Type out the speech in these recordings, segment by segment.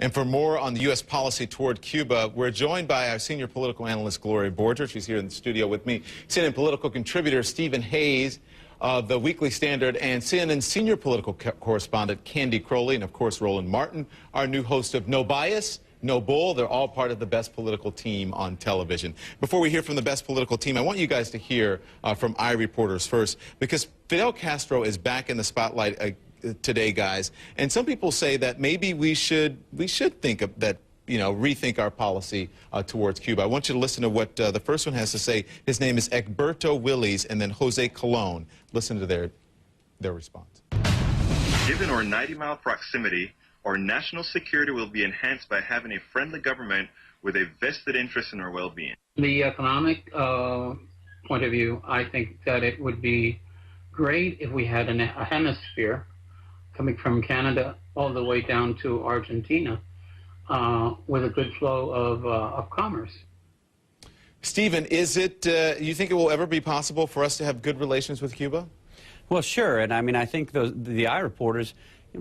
And for more on the U.S. policy toward Cuba, we're joined by our senior political analyst, Gloria Borger. She's here in the studio with me. CNN political contributor Stephen Hayes of the Weekly Standard, and CNN senior political correspondent Candy Crowley, and of course Roland Martin, our new host of No Bias, No Bull. They're all part of the best political team on television. Before we hear from the best political team, I want you guys to hear from iReporters first, because Fidel Castro is back in the spotlight today, guys. And some people say that maybe we should think of that, rethink our policy towards Cuba. I want you to listen to what the first one has to say. His name is Egberto Willies, and then Jose Colon. Listen to their response. Given our 90-mile proximity, our national security will be enhanced by having a friendly government with a vested interest in our well-being. The economic point of view, I think that it would be great if we had a hemisphere coming from Canada all the way down to Argentina with a good flow of commerce. Stephen, is it, you think it will ever be possible for us to have good relations with Cuba? Well, sure, and I mean, I think the iReporters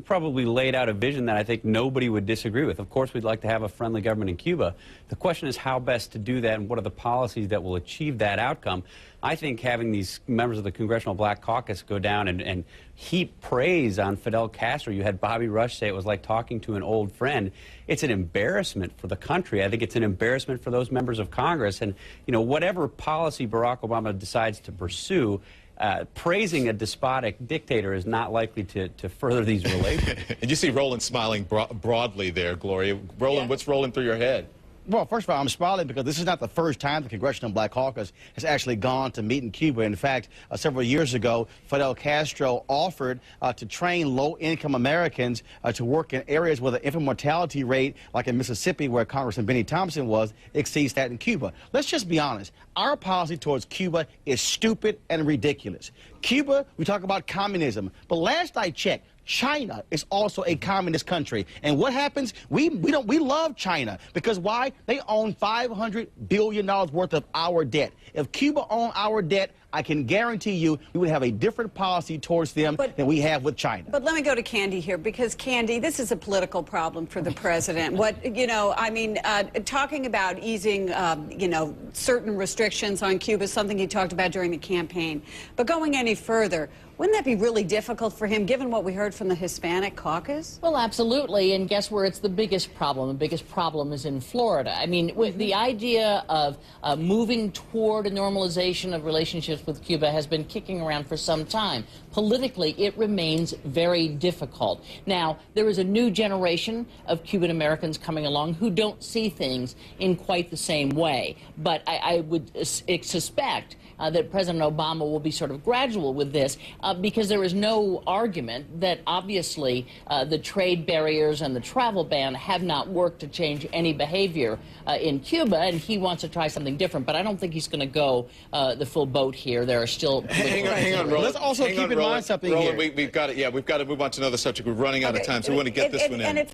probably laid out a vision that I think nobody would disagree with. Of course, we'd like to have a friendly government in Cuba. The question is how best to do that and what are the policies that will achieve that outcome. I think having these members of the Congressional Black Caucus go down and heap praise on Fidel Castro. You had Bobby Rush say it was like talking to an old friend. It's an embarrassment for the country. I think it's an embarrassment for those members of Congress. And, whatever policy Barack Obama decides to pursue, praising a despotic dictator is not likely to further these relations. And you see Roland smiling broadly there, Gloria. Roland, what's rolling through your head? Well, first of all, I'm smiling because this is not the first time the Congressional Black Caucus has actually gone to meet in Cuba. In fact, several years ago, Fidel Castro offered to train low-income Americans to work in areas where the infant mortality rate, like in Mississippi, where Congressman Benny Thompson was, exceeds that in Cuba. Let's just be honest. Our policy towards Cuba is stupid and ridiculous. Cuba, we talk about communism, but last I checked, China is also a communist country. And what happens? We love China. Because why? They own $500 billion worth of our debt. If Cuba owned our debt, I can guarantee you we would have a different policy towards them than we have with China. But let me go to Candy here, because Candy, this is a political problem for the president. Talking about easing, certain restrictions on Cuba is something he talked about during the campaign. But going any further, wouldn't that be really difficult for him, given what we heard from the Hispanic caucus? Well, absolutely. And guess where it's the biggest problem? The biggest problem is in Florida. I mean, with the idea of moving toward a normalization of relationships with Cuba has been kicking around for some time. Politically, it remains very difficult. Now, there is a new generation of Cuban Americans coming along who don't see things in quite the same way. But I would suspect that President Obama will be sort of gradual with this because there is no argument that obviously the trade barriers and the travel ban have not worked to change any behavior in Cuba, and he wants to try something different. But I don't think he's going to go the full boat here. There are still... Hang on, Roland. Let's also keep in mind something Roland, here. We've got to move on to another subject. We're running out of time, so we want to get this one in.